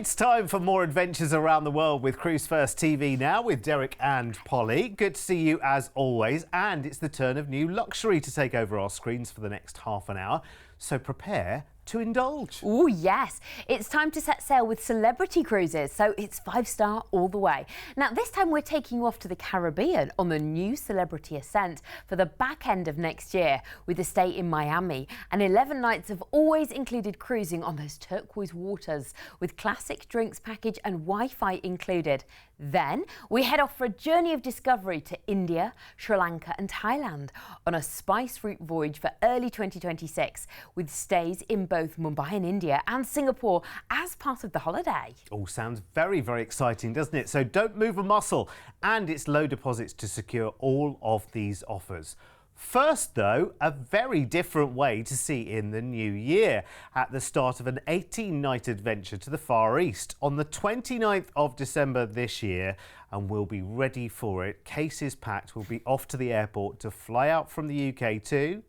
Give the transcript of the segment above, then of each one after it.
It's time for more adventures around the world with Cruise1st TV now with Derek and Polly. Good to see you as always, and it's the turn of new luxury to take over our screens for the next half an hour, so prepare to indulge. Oh yes, it's time to set sail with celebrity cruises, so it's 5-star all the way. Now this time we're taking you off to the Caribbean on the new Celebrity Ascent for the back end of next year with a stay in Miami, and 11 nights have always included cruising on those turquoise waters with classic drinks package and Wi-Fi included. Then we head off for a journey of discovery to India, Sri Lanka and Thailand on a spice route voyage for early 2026 with stays in both Mumbai in India and Singapore as part of the holiday. All sounds very, very exciting, doesn't it? So don't move a muscle, and it's low deposits to secure all of these offers. First, though, a very different way to see in the new year at the start of an 18-night adventure to the Far East on the 29th of December this year, and we'll be ready for it. Cases packed. We'll be off to the airport to fly out from the UK to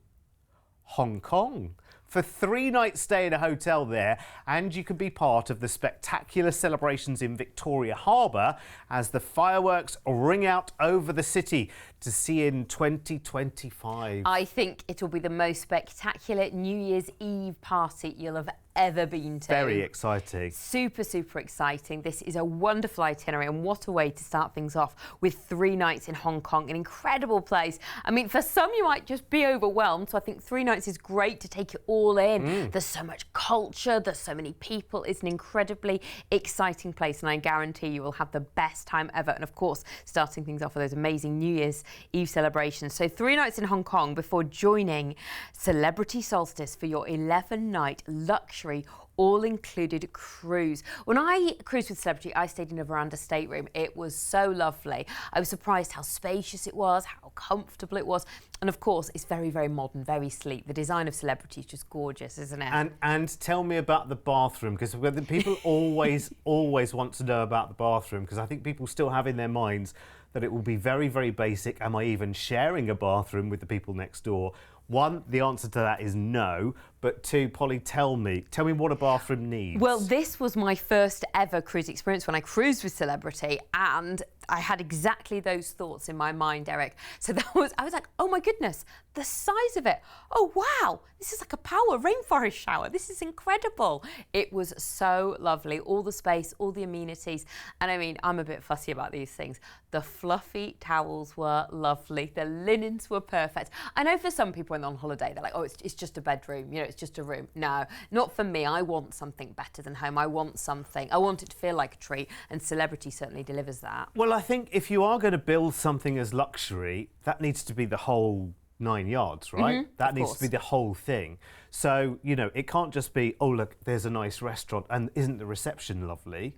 Hong Kong for 3-night stay in a hotel there, and you can be part of the spectacular celebrations in Victoria Harbour as the fireworks ring out over the city to see in 2025. I think it will be the most spectacular New Year's Eve party you'll have ever been to. Very exciting. Super, super exciting. This is a wonderful itinerary, and what a way to start things off with 3 nights in Hong Kong, an incredible place. I mean, for some you might just be overwhelmed, so I think 3 nights is great to take it all in. There's so much culture, there's so many people. It's an incredibly exciting place, and I guarantee you will have the best time ever. And of course, starting things off with those amazing New Year's Eve celebrations. So 3 nights in Hong Kong before joining Celebrity Solstice for your 11-night luxury all-included cruise. When I cruised with Celebrity, I stayed in a veranda stateroom. It was so lovely. I was surprised how spacious it was, how comfortable it was, and of course it's very, very modern, very sleek. The design of Celebrity is just gorgeous, isn't it? And tell me about the bathroom, because people always want to know about the bathroom, because I think people still have in their minds that it will be very, very basic. Am I even sharing a bathroom with the people next door? 1, the answer to that is no. But 2, Polly, tell me what a bathroom needs. Well, this was my first ever cruise experience when I cruised with Celebrity, and I had exactly those thoughts in my mind, Eric. So I was like, oh my goodness, the size of it. Oh wow, this is like a power rainforest shower. This is incredible. It was so lovely, all the space, all the amenities. And I mean, I'm a bit fussy about these things. The fluffy towels were lovely. The linens were perfect. I know for some people when they're on holiday, they're like, oh, it's just a bedroom, you know, it's just a room. No, not for me. I want something better than home. I want it to feel like a treat, and Celebrity certainly delivers that. Well, I think if you are going to build something as luxury, that needs to be the whole 9 yards, right? That needs to be the whole thing. So, you know, it can't just be, oh, look, there's a nice restaurant and isn't the reception lovely?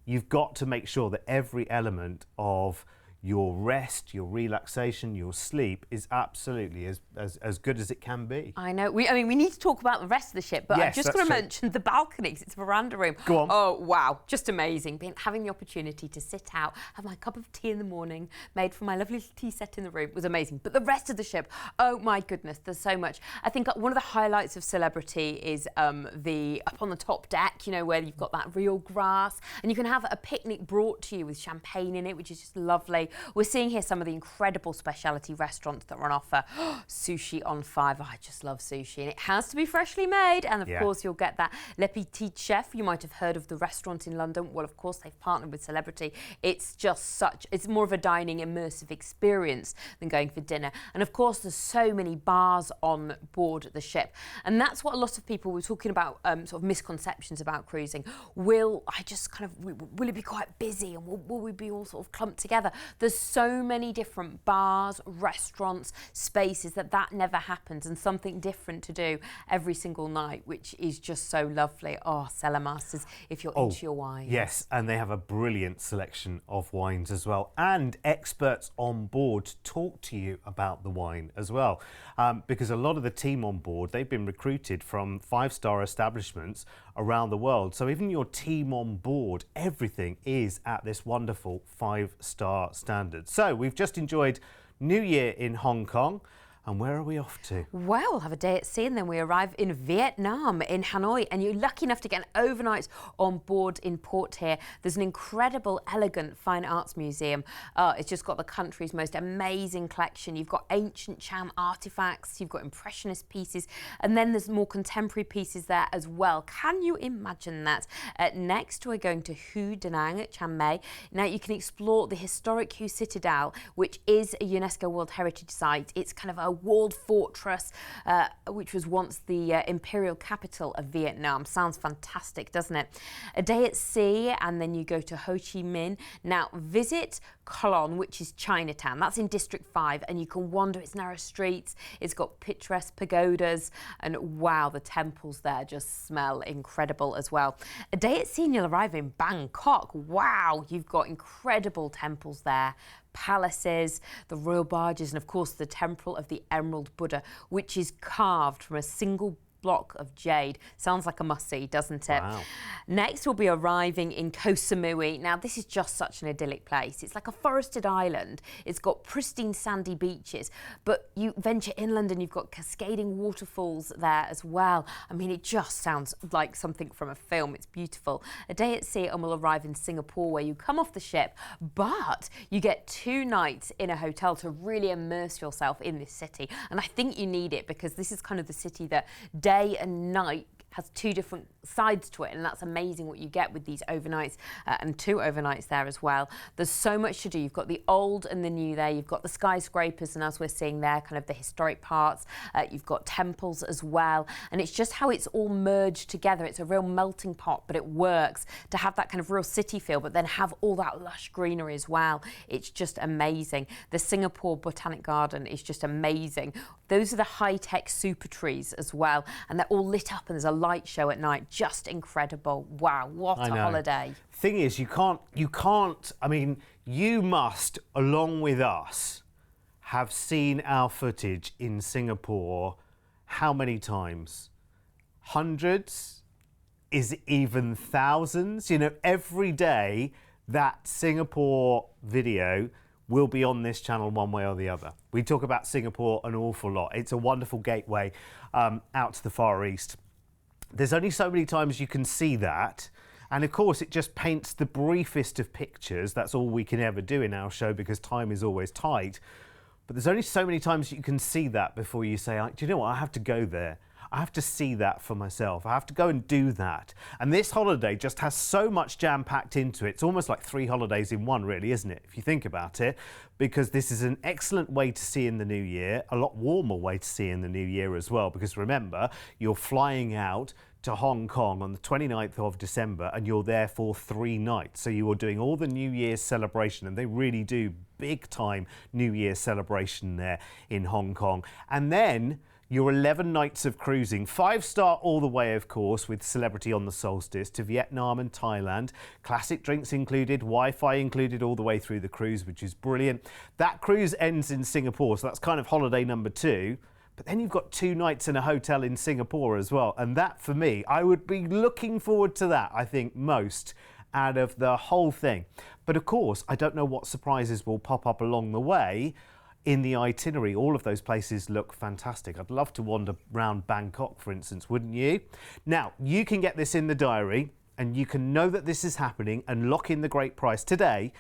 You've got to make sure that every element of your rest, your relaxation, your sleep is absolutely as good as it can be. I know. I mean, we need to talk about the rest of the ship, but yes, I've just got to mention the balconies. It's a veranda room. Go on. Oh, wow. Just amazing. Having the opportunity to sit out, have my cup of tea in the morning, made from my lovely tea set in the room, was amazing. But the rest of the ship, oh my goodness, there's so much. I think one of the highlights of Celebrity is the up on the top deck, you know, where you've got that real grass, and you can have a picnic brought to you with champagne in it, which is just lovely. We're seeing here some of the incredible specialty restaurants that are on offer. Sushi on 5. Oh, I just love sushi, and it has to be freshly made. And of course, you'll get that Le Petit Chef. You might have heard of the restaurant in London. Well, of course, they've partnered with Celebrity. It's just it's more of a dining immersive experience than going for dinner. And of course, there's so many bars on board the ship, and that's what a lot of people were talking about. Sort of misconceptions about cruising. Will it be quite busy, and will we be all sort of clumped together? There's so many different bars, restaurants, spaces that never happens, and something different to do every single night, which is just so lovely. Oh, Cellar Masters, if you're into your wine. Yes, and they have a brilliant selection of wines as well, and experts on board to talk to you about the wine as well, because a lot of the team on board, they've been recruited from 5-star establishments around the world. So even your team on board, everything is at this wonderful 5-star standard. So we've just enjoyed New Year in Hong Kong. And where are we off to? Well, we'll have a day at sea and then we arrive in Vietnam, in Hanoi, and you're lucky enough to get an overnight on board in port here. There's an incredible, elegant fine arts museum. It's just got the country's most amazing collection. You've got ancient Cham artifacts, you've got impressionist pieces, and then there's more contemporary pieces there as well. Can you imagine that? Next, we're going to Hu Da Nang at Chiang Mai. Now, you can explore the historic Hu Citadel, which is a UNESCO World Heritage Site. It's kind of a walled fortress, which was once the imperial capital of Vietnam. Sounds fantastic, doesn't it? A day at sea, and then you go to Ho Chi Minh. Now, visit Colon, which is Chinatown. That's in District 5, and you can wander its narrow streets. It's got picturesque pagodas, and wow, the temples there just smell incredible as well. A day at sea, and you'll arrive in Bangkok. Wow, you've got incredible temples there, palaces, the royal barges, and of course the Temple of the Emerald Buddha, which is carved from a single block of jade. Sounds like a must-see, doesn't it? Wow. Next, we'll be arriving in Koh Samui. Now, this is just such an idyllic place. It's like a forested island. It's got pristine sandy beaches, but you venture inland and you've got cascading waterfalls there as well. I mean, it just sounds like something from a film. It's beautiful. A day at sea, and we'll arrive in Singapore, where you come off the ship, but you get 2 nights in a hotel to really immerse yourself in this city. And I think you need it, because this is kind of the city that day and night has 2 different sides to it, and that's amazing what you get with these overnights, and 2 overnights there as well. There's so much to do. You've got the old and the new there. You've got the skyscrapers, and as we're seeing there, kind of the historic parts. You've got temples as well, and it's just how it's all merged together. It's a real melting pot, but it works to have that kind of real city feel, but then have all that lush greenery as well. It's just amazing. The Singapore Botanic Garden is just amazing. Those are the high-tech super trees as well, and they're all lit up, and there's a light show at night. Just incredible. Wow, what a holiday. Thing is, I mean, you must, along with us, have seen our footage in Singapore how many times? Hundreds? Is it even thousands? You know, every day that Singapore video will be on this channel one way or the other. We talk about Singapore an awful lot. It's a wonderful gateway out to the Far East. There's only so many times you can see that. And of course, it just paints the briefest of pictures. That's all we can ever do in our show, because time is always tight. But there's only so many times you can see that before you say, do you know what, I have to go there. I have to see that for myself. I have to go and do that. And this holiday just has so much jam-packed into it. It's almost like 3 holidays in one, really, isn't it, if you think about it? Because this is an excellent way to see in the new year, a lot warmer way to see in the new year as well. Because remember, you're flying out to Hong Kong on the 29th of December, and you're there for 3 nights. So you are doing all the New Year's celebration, and they really do big time New Year's celebration there in Hong Kong. And then your 11 nights of cruising, 5-star all the way, of course, with Celebrity on the Solstice, to Vietnam and Thailand. Classic drinks included, Wi-Fi included all the way through the cruise, which is brilliant. That cruise ends in Singapore, so that's kind of holiday number 2. But then you've got 2 nights in a hotel in Singapore as well. And that, for me, I would be looking forward to that, I think, most out of the whole thing. But of course, I don't know what surprises will pop up along the way in the itinerary. All of those places look fantastic. I'd love to wander around Bangkok, for instance, wouldn't you? Now, you can get this in the diary, and you can know that this is happening and lock in the great price today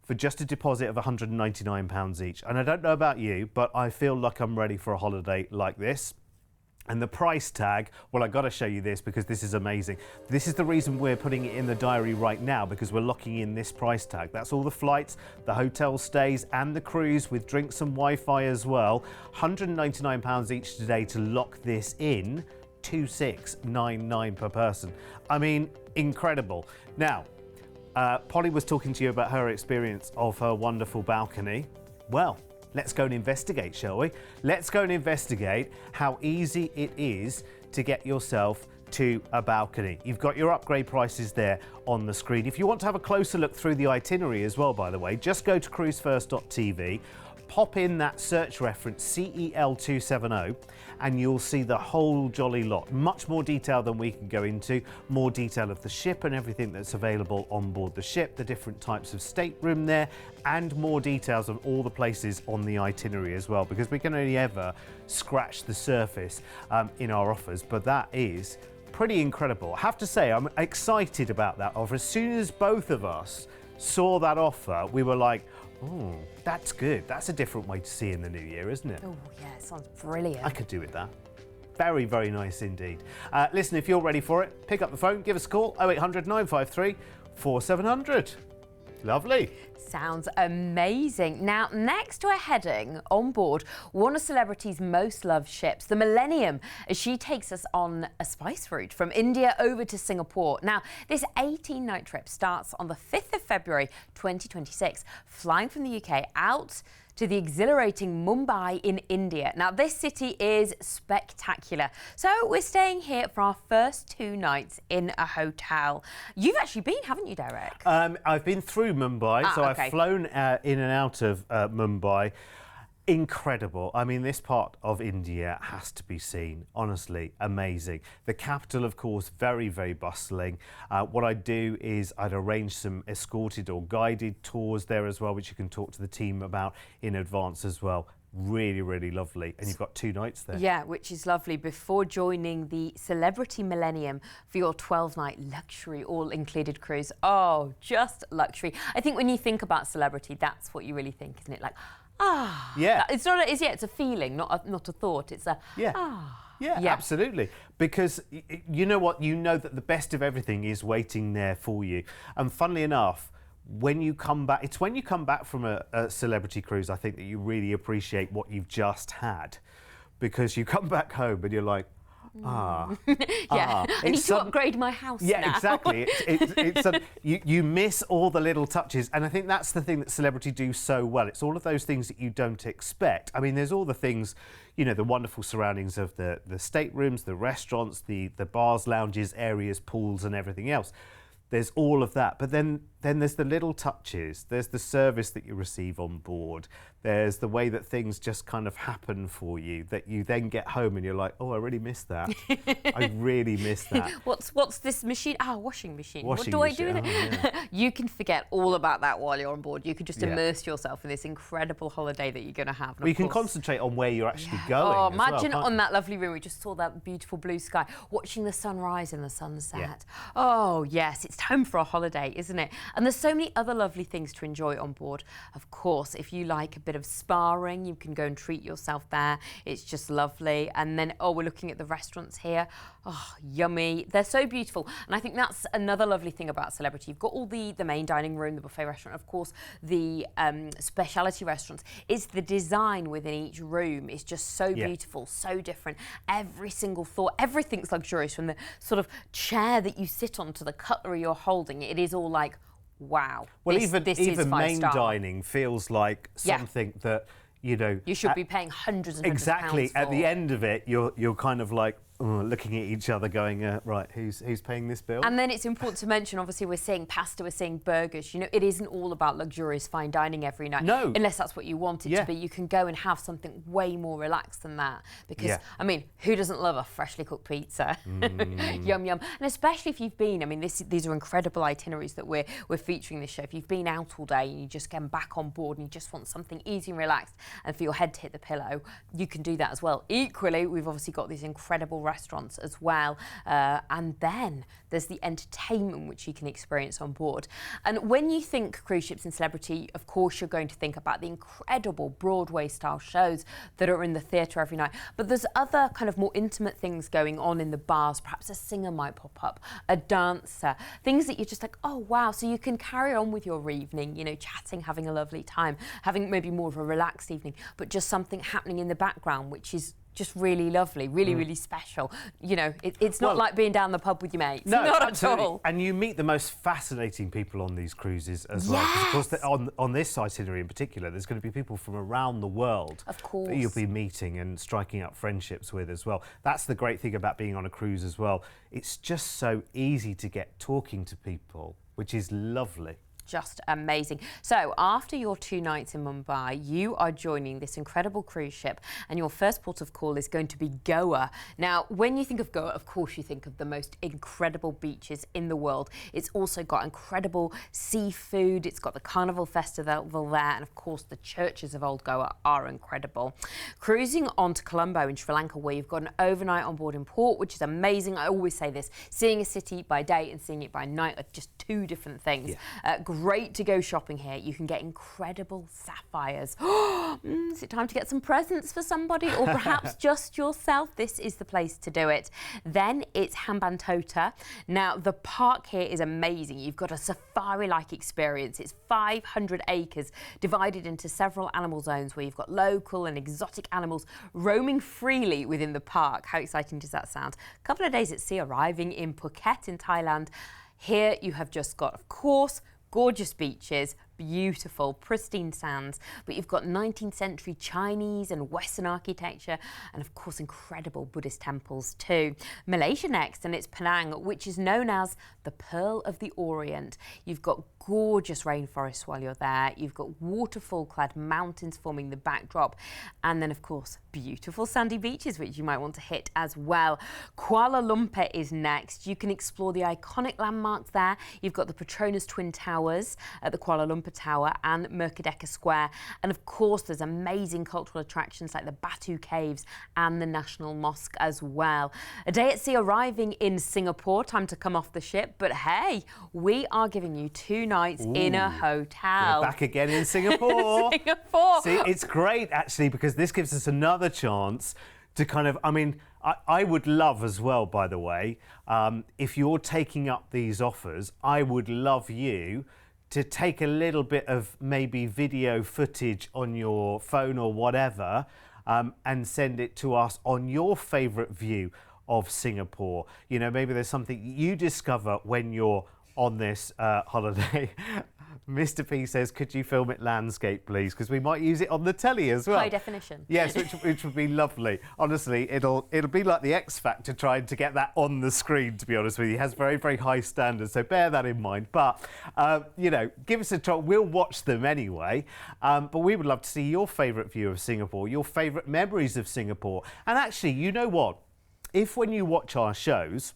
for just a deposit of £199 each. And I don't know about you, but I feel like I'm ready for a holiday like this. And the price tag, well, I've got to show you this because this is amazing. This is the reason we're putting it in the diary right now, because we're locking in this price tag. That's all the flights, the hotel stays, and the cruise with drinks and Wi-Fi as well. £199 each today to lock this in. £2,699 per person. I mean, incredible. Now, Polly was talking to you about her experience of her wonderful balcony. Well, let's go and investigate, shall we? Let's go and investigate how easy it is to get yourself to a balcony. You've got your upgrade prices there on the screen. If you want to have a closer look through the itinerary as well, by the way, just go to cruise1st.tv. pop in that search reference CEL270 and you'll see the whole jolly lot. Much more detail than we can go into, more detail of the ship and everything that's available on board the ship, the different types of stateroom there, and more details of all the places on the itinerary as well, because we can only ever scratch the surface in our offers, but that is pretty incredible. I have to say, I'm excited about that offer. As soon as both of us saw that offer, we were like, oh, that's good. That's a different way to see in the new year, isn't it? Oh, yeah, it sounds brilliant. I could do with that. Very, very nice indeed. Listen, if you're ready for it, pick up the phone, give us a call, 0800 953 4700. Lovely. Sounds amazing. Now, next we're heading on board one of celebrity's most loved ships, the Millennium, as she takes us on a spice route from India over to Singapore. Now, this 18-night trip starts on the 5th of February 2026, flying from the UK out to the exhilarating Mumbai in India. Now, this city is spectacular. So we're staying here for our first 2 nights in a hotel. You've actually been, haven't you, Derek? I've been through Mumbai, so okay. I've flown in and out of Mumbai. Incredible. I mean, this part of India has to be seen. Honestly, amazing. The capital, of course, very, very bustling. What I'd do is I'd arrange some escorted or guided tours there as well, which you can talk to the team about in advance as well. Really, really lovely. And you've got 2 nights there. Yeah, which is lovely, before joining the Celebrity Millennium for your 12-night luxury all-included cruise. Oh, just luxury. I think when you think about celebrity, that's what you really think, isn't it? Like, yeah. It's not. It's a feeling, not a thought. It's a Yeah, absolutely. Because you know what? You know that the best of everything is waiting there for you. And funnily enough, when you come back, it's when you come back from a celebrity cruise, I think that you really appreciate what you've just had. Because you come back home and you're like, I need to upgrade my house now. Yeah, exactly. You miss all the little touches, and I think that's the thing that celebrity do so well. It's all of those things that you don't expect. I mean, there's all the things, you know, the wonderful surroundings of the staterooms, the restaurants, the bars, lounges, areas, pools, and everything else. There's all of that, but then there's the little touches. There's the service that you receive on board. There's the way that things just kind of happen for you, that you then get home and you're like, oh, I really missed that. I really missed that. What's this machine? Washing machine. What do I do with it? Yeah. You can forget all about that while you're on board. You can just immerse yourself in this incredible holiday that you're going to have. Well, you can concentrate on where you're actually going. Oh, as imagine well, on that lovely room, we just saw that beautiful blue sky, watching the sunrise and the sunset. Yeah. Oh, yes, it's time for a holiday, isn't it? And there's so many other lovely things to enjoy on board. Of course, if you like a bit of sparring, you can go and treat yourself there. It's just lovely. And then, we're looking at the restaurants here. Oh, yummy. They're so beautiful. And I think that's another lovely thing about Celebrity. You've got all the main dining room, the buffet restaurant, of course, the speciality restaurants. It's the design within each room is just so beautiful, so different. Every single thought, everything's luxurious, from the sort of chair that you sit on to the cutlery you're holding. It is all like, wow. Well, this even is main five-star. dining feels like something that, you know, you should be paying hundreds and hundreds exactly of pounds at for. the end of it, you're kind of like looking at each other going, right, who's paying this bill? And then it's important to mention, obviously, we're seeing pasta, we're seeing burgers. You know, it isn't all about luxurious fine dining every night. No. Unless that's what you want it to be. You can go and have something way more relaxed than that. Because, I mean, who doesn't love a freshly cooked pizza? Yum, yum. And especially if you've been, I mean, these are incredible itineraries that we're featuring this show. If you've been out all day and you just get back on board and you just want something easy and relaxed and for your head to hit the pillow, you can do that as well. Equally, we've obviously got these incredible restaurants as well. And then there's the entertainment which you can experience on board. And when you think cruise ships and celebrity, of course, you're going to think about the incredible Broadway-style shows that are in the theatre every night. But there's other kind of more intimate things going on in the bars. Perhaps a singer might pop up, a dancer, things that you're just like, oh, wow. So you can carry on with your evening, you know, chatting, having a lovely time, having maybe more of a relaxed evening, but just something happening in the background, which is just really lovely, really special. You know, it's not like being down the pub with your mates. No, not absolutely. at all. And you meet the most fascinating people on these cruises as well. 'Cause of course, on this itinerary in particular, there's going to be people from around the world that you'll be meeting and striking up friendships with as well. That's the great thing about being on a cruise as well. It's just so easy to get talking to people, which is lovely. just amazing. So after your 2 nights in Mumbai, you are joining this incredible cruise ship, and your first port of call is going to be Goa. Now, when you think of Goa, of course you think of the most incredible beaches in the world. It's also got incredible seafood, it's got the Carnival Festival there, and of course the churches of Old Goa are incredible. Cruising on to Colombo in Sri Lanka, where you've got an overnight on board in port, which is amazing. I always say this, seeing a city by day and seeing it by night are just two different things. Yeah. Great to go shopping here. You can get incredible sapphires. Is it time to get some presents for somebody, or perhaps just yourself? This is the place to do it. Then it's Hambantota. Now, the park here is amazing. You've got a safari-like experience. It's 500 acres divided into several animal zones where you've got local and exotic animals roaming freely within the park. How exciting does that sound? A couple of days at sea, arriving in Phuket in Thailand. Here you have just got, of course, gorgeous beaches, beautiful, pristine sands, but you've got 19th century Chinese and Western architecture, and of course incredible Buddhist temples too. Malaysia next, and it's Penang, which is known as the Pearl of the Orient. You've got gorgeous rainforests while you're there, you've got waterfall-clad mountains forming the backdrop, and then of course beautiful sandy beaches which you might want to hit as well. Kuala Lumpur is next. You can explore the iconic landmarks there. You've got the Petronas Twin Towers at the Kuala Lumpur Tower and Merdeka Square, and of course there's amazing cultural attractions like the Batu Caves and the National Mosque as well. A day at sea, arriving in Singapore. Time to come off the ship, but hey, we are giving you 2 nights in a hotel. We're back again in Singapore. Singapore. See, it's great actually, because this gives us another chance to kind of, I would love as well, by the way, if you're taking up these offers, I would love you to take a little bit of maybe video footage on your phone or whatever, and send it to us on your favourite view of Singapore. You know, maybe there's something you discover when you're on this holiday. Mr. P says, could you film it landscape, please? Because we might use it on the telly as well. High definition. Yes, which would be lovely. Honestly, it'll be like the X Factor trying to get that on the screen, to be honest with you. It has very, very high standards, so bear that in mind. But, you know, give us a try. We'll watch them anyway. But we would love to see your favourite view of Singapore, your favourite memories of Singapore. And actually, you know what? If when you watch our shows,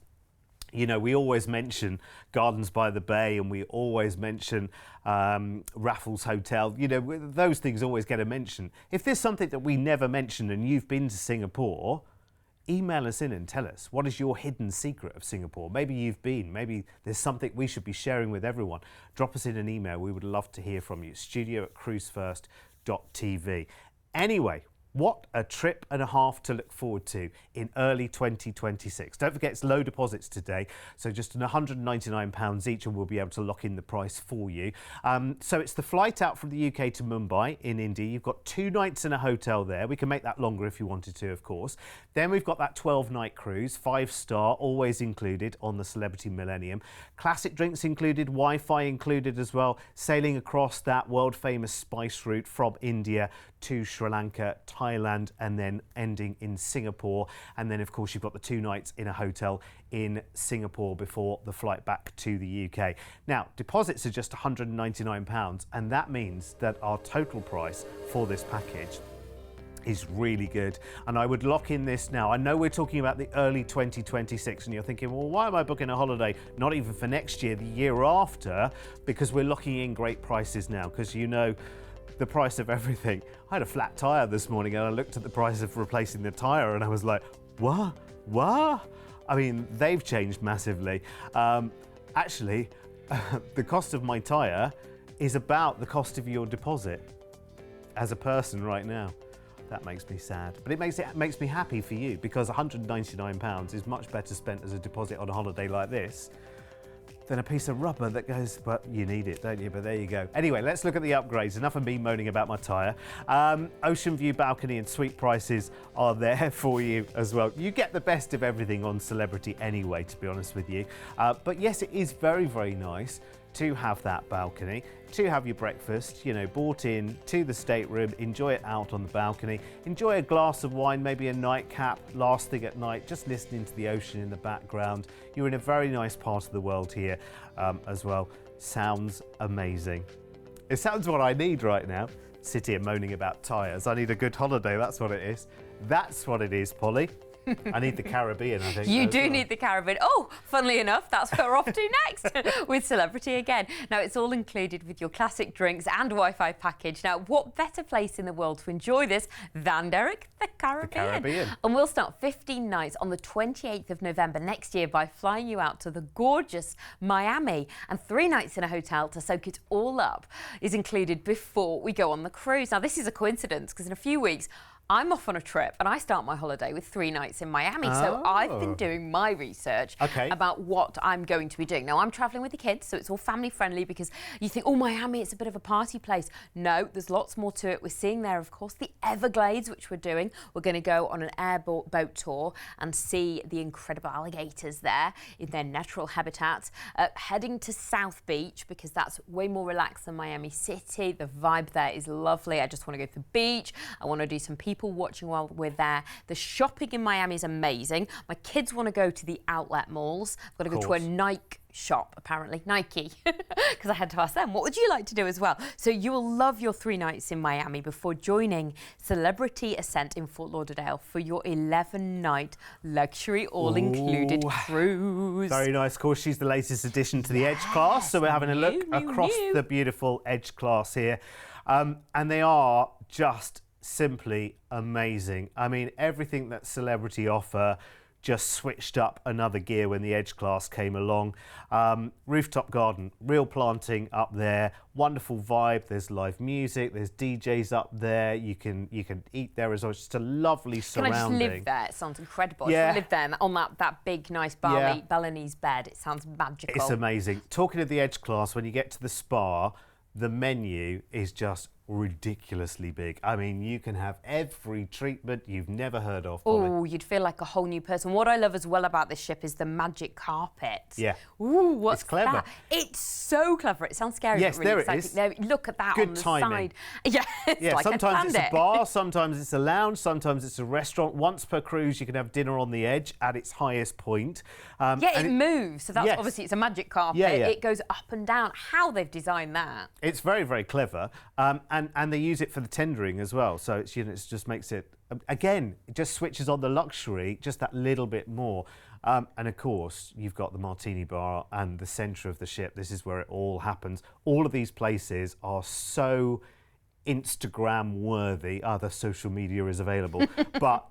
you know, we always mention Gardens by the Bay and we always mention Raffles Hotel. You know, those things always get a mention. If there's something that we never mentioned and you've been to Singapore, email us in and tell us, what is your hidden secret of Singapore? Maybe you've been, maybe there's something we should be sharing with everyone. Drop us in an email. We would love to hear from you. studio@cruise1st.tv. Anyway, what a trip and a half to look forward to in early 2026. Don't forget, it's low deposits today, so just £199 each, and we'll be able to lock in the price for you. So it's the flight out from the UK to Mumbai in India. You've got 2 nights in a hotel there. We can make that longer if you wanted to, of course. Then we've got that 12-night cruise, 5-star, always included on the Celebrity Millennium. Classic drinks included, Wi-Fi included as well, sailing across that world-famous spice route from India to Sri Lanka, Thailand, and then ending in Singapore. And then, of course, you've got the 2 nights in a hotel in Singapore before the flight back to the UK. Now, deposits are just £199, and that means that our total price for this package is really good, and I would lock in this now. I know we're talking about the early 2026 and you're thinking, well, why am I booking a holiday not even for next year, the year after? Because we're locking in great prices now, because you know the price of everything. I had a flat tyre this morning and I looked at the price of replacing the tyre and I was like, what? I mean, they've changed massively. Actually, the cost of my tyre is about the cost of your deposit as a person right now. That makes me sad, but it makes me happy for you, because £199 is much better spent as a deposit on a holiday like this than a piece of rubber that goes, but you need it, don't you? But there you go. Anyway, let's look at the upgrades. Enough of me moaning about my tyre. Ocean view balcony and suite prices are there for you as well. You get the best of everything on Celebrity anyway, to be honest with you. But yes, it is very, very nice to have that balcony, to have your breakfast, you know, brought in to the stateroom, enjoy it out on the balcony, enjoy a glass of wine, maybe a nightcap, last thing at night, just listening to the ocean in the background. You're in a very nice part of the world here as well. sounds amazing. It sounds what I need right now. Sit here moaning about tyres. I need a good holiday, that's what it is. That's what it is, Polly. I need the Caribbean, I think. You do need the Caribbean. Oh, funnily enough, that's where we're off to next with Celebrity again. Now, it's all included with your classic drinks and Wi-Fi package. Now, what better place in the world to enjoy this than, Derek, the Caribbean? The Caribbean. And we'll start 15 nights on the 28th of November next year by flying you out to the gorgeous Miami. And 3 nights in a hotel to soak it all up is included before we go on the cruise. Now, this is a coincidence because in a few weeks, I'm off on a trip and I start my holiday with 3 nights in Miami. So I've been doing my research about what I'm going to be doing. Now, I'm travelling with the kids, so it's all family friendly because you think, oh, Miami, it's a bit of a party place. No, there's lots more to it. We're seeing there, of course, the Everglades, which we're doing. We're going to go on an airboat tour and see the incredible alligators there in their natural habitat. Heading to South Beach because that's way more relaxed than Miami City. The vibe there is lovely. I just want to go to the beach. I want to do some people watching while we're there. The shopping in Miami is amazing. My kids want to go to the outlet malls. I've got to go to a Nike shop, apparently. Nike. Because I had to ask them, what would you like to do as well? So you will love your 3 nights in Miami before joining Celebrity Ascent in Fort Lauderdale for your 11-night luxury all-included cruise. Very nice. Of course, she's the latest addition to the Edge class. So we're having a look across the beautiful Edge class here. And they are just simply amazing. I mean, everything that Celebrity offer just switched up another gear when the Edge class came along. Rooftop garden, real planting up there, wonderful vibe. There's live music, there's DJs up there. You can eat there as well. It's just a lovely surrounding. Can I just live there? It sounds incredible. Yeah. I live there on that big, nice Balinese bed. It sounds magical. It's amazing. Talking of the Edge class, when you get to the spa, the menu is just ridiculously big. I mean, you can have every treatment you've never heard of. Oh, you'd feel like a whole new person. What I love as well about this ship is the magic carpet. Yeah. Ooh, what's It's clever. that? It's so clever. It sounds scary, Yes, but really there it exciting. is. There, look at that Good on the timing. side. Yeah, it's like sometimes it's a it. bar, sometimes it's a lounge, sometimes it's a restaurant. Once per cruise, you can have dinner on the Edge at its highest point. It moves. So that's obviously it's a magic carpet. Yeah, yeah. It goes up and down. How they've designed that. It's very, very clever. And they use it for the tendering as well. So it's, it just makes it, again, it just switches on the luxury just that little bit more. And of course, you've got the martini bar and the centre of the ship. This is where it all happens. All of these places are so Instagram worthy. Other social media is available. But,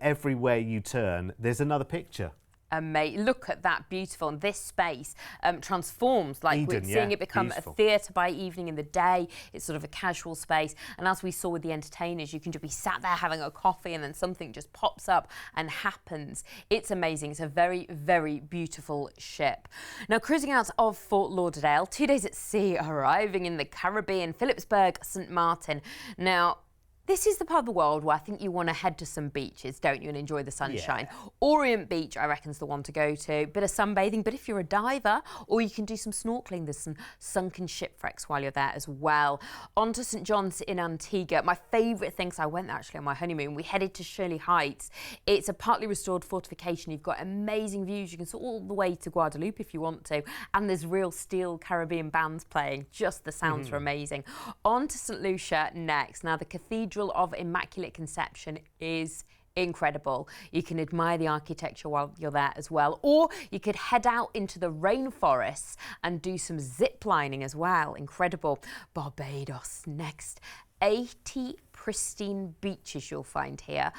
everywhere you turn, there's another picture. Look at that, beautiful. And this space transforms, like Eden, we're seeing it become beautiful. a theatre by evening in the day. It's sort of a casual space. And as we saw with the entertainers, you can just be sat there having a coffee and then something just pops up and happens. It's amazing. It's a very, very beautiful ship. Now, cruising out of Fort Lauderdale, 2 days at sea, arriving in the Caribbean, Phillipsburg, St. Martin. Now, this is the part of the world where I think you want to head to some beaches, don't you, and enjoy the sunshine. Yeah. Orient Beach, I reckon, is the one to go to. Bit of sunbathing, but if you're a diver, or you can do some snorkeling, there's some sunken shipwrecks while you're there as well. On to St. John's in Antigua. My favourite thing, so I went there actually on my honeymoon. We headed to Shirley Heights. It's a partly restored fortification. You've got amazing views. You can see all the way to Guadeloupe if you want to. And there's real steel Caribbean bands playing. Just the sounds are amazing. On to St. Lucia next. Now, the Cathedral of Immaculate Conception is incredible. You can admire the architecture while you're there as well, or you could head out into the rainforests and do some zip lining as well. Incredible. Barbados next. 80 pristine beaches you'll find here.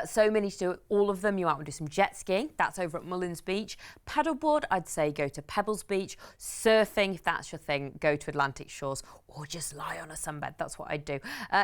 So many to do, all of them. You want to do some jet skiing, that's over at Mullins Beach. Paddleboard, I'd say go to Pebbles Beach. Surfing, if that's your thing, go to Atlantic Shores, or just lie on a sunbed, that's what I'd do.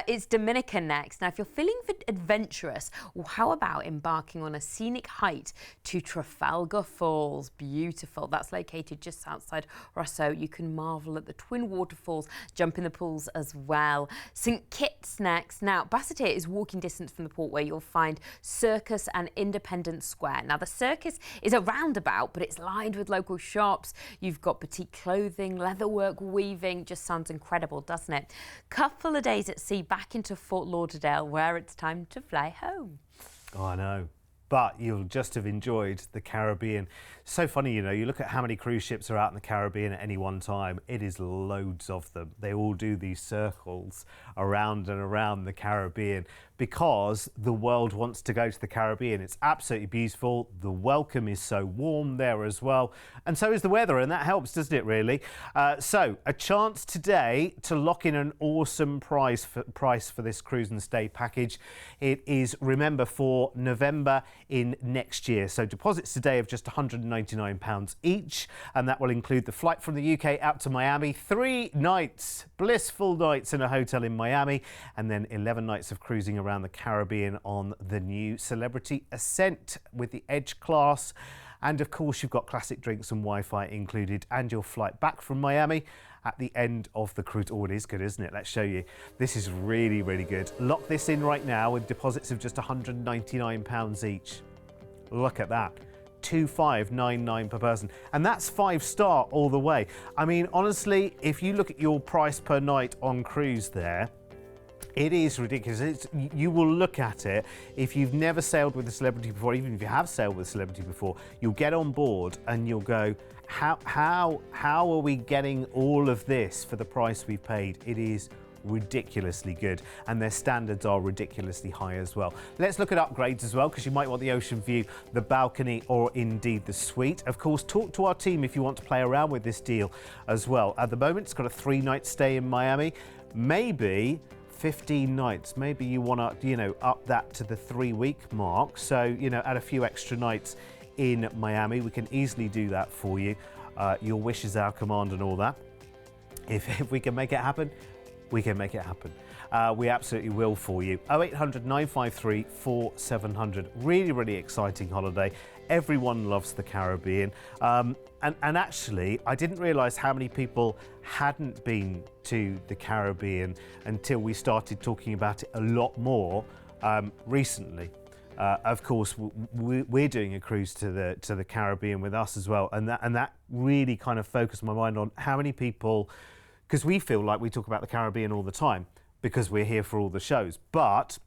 It's Dominica next. Now, if you're feeling adventurous, well, how about embarking on a scenic hike to Trafalgar Falls? Beautiful. That's located just outside Rosso. You can marvel at the twin waterfalls, jump in the pools as well. St. Kitts next. Now, Basseterre is walking distance from the port where you'll find Circus and Independence Square. Now, the Circus is a roundabout, but it's lined with local shops. You've got boutique clothing, leatherwork, weaving. Just sounds incredible, doesn't it? Couple of days at sea back into Fort Lauderdale, where it's time to fly home. Oh, I know. but you'll just have enjoyed the Caribbean. So funny, you know, you look at how many cruise ships are out in the Caribbean at any one time. It is loads of them. They all do these circles around and around the Caribbean because the world wants to go to the Caribbean. It's absolutely beautiful. The welcome is so warm there as well. And so is the weather, and that helps, doesn't it, really? So a chance today to lock in an awesome price for this cruise and stay package. It is, remember, for November in next year. So deposits today of just £199 each, and that will include the flight from the UK out to Miami, 3 nights, blissful nights in a hotel in Miami, and then 11 nights of cruising around the Caribbean on the new Celebrity Ascent with the Edge class. And of course, you've got classic drinks and Wi-Fi included, and your flight back from Miami at the end of the cruise. Oh, it is good, isn't it? Let's show you. This is really, really good. Lock this in right now with deposits of just £199 each. Look at that. 2,599 per person, and that's 5-star all the way. I mean, honestly, if you look at your price per night on cruise there, it is ridiculous. You will look at it, if you've never sailed with a celebrity before, even if you have sailed with a celebrity before, you'll get on board and you'll go, how are we getting all of this for the price we paid? It is ridiculously good, and their standards are ridiculously high as well. Let's look at upgrades as well, because you might want the ocean view, the balcony, or indeed the suite. Of course, talk to our team if you want to play around with this deal as well. At the moment, it's got a 3-night stay in Miami, maybe 15 nights. Maybe you want to, you know, up that to the 3-week mark. So, you know, add a few extra nights in Miami. We can easily do that for you. Your wish is our command and all that. If we can make it happen, we can make it happen. We absolutely will for you. 0800 953 4700. Really, really exciting holiday. Everyone loves the Caribbean. And actually, I didn't realise how many people hadn't been to the Caribbean until we started talking about it a lot more recently. Of course, we're doing a cruise to the Caribbean with us as well, and that really kind of focused my mind on how many people, because we feel like we talk about the Caribbean all the time because we're here for all the shows, but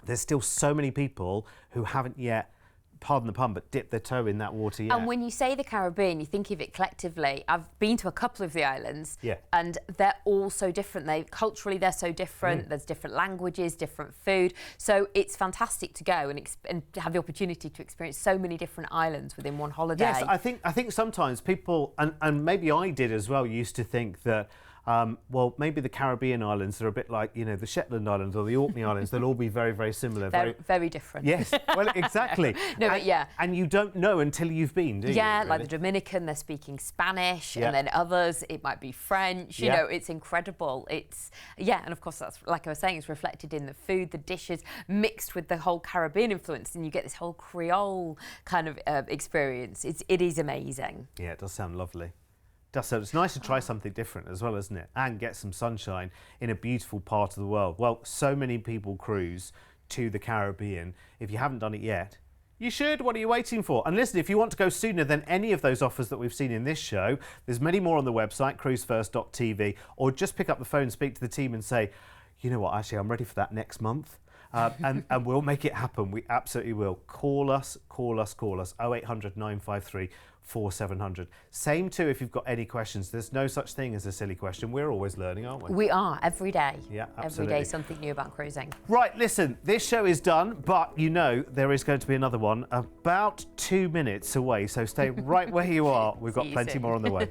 there's still so many people who haven't yet, pardon the pun, but dipped their toe in that water yet. And when you say the Caribbean, you think of it collectively. I've been to a couple of the islands, yeah, and they're all so different. Culturally, they're so different. There's different languages, different food. So it's fantastic to go and have the opportunity to experience so many different islands within one holiday. Yes, I think sometimes people, and maybe I did as well, used to think that well, maybe the Caribbean islands are a bit like, you know, the Shetland Islands or the Orkney Islands. They'll all be very, very similar. Very different. Yes, well, exactly. No, but yeah. And you don't know until you've been, do you? Yeah, really? Like the Dominican, they're speaking Spanish, yeah, and then others, it might be French. You yeah, know, it's incredible. It's, yeah, and of course, that's, like I was saying, it's reflected in the food, the dishes, mixed with the whole Caribbean influence, and you get this whole Creole kind of experience. It is amazing. Yeah, it does sound lovely. So it's nice to try something different as well, isn't it? And get some sunshine in a beautiful part of the world. Well, so many people cruise to the Caribbean. If you haven't done it yet, you should. What are you waiting for? And listen, if you want to go sooner than any of those offers that we've seen in this show, there's many more on the website, cruise1st.tv, or just pick up the phone, speak to the team and say, you know what, actually, I'm ready for that next month. And we'll make it happen. We absolutely will. Call us. 0800 953 4700. Same too if you've got any questions. There's no such thing as a silly question. We're always learning, aren't we? We are, every day. Yeah, absolutely. Every day something new about cruising. Right, listen, this show is done, but you know there is going to be another one about 2 minutes away, so stay right where you are. We've got plenty more on the way.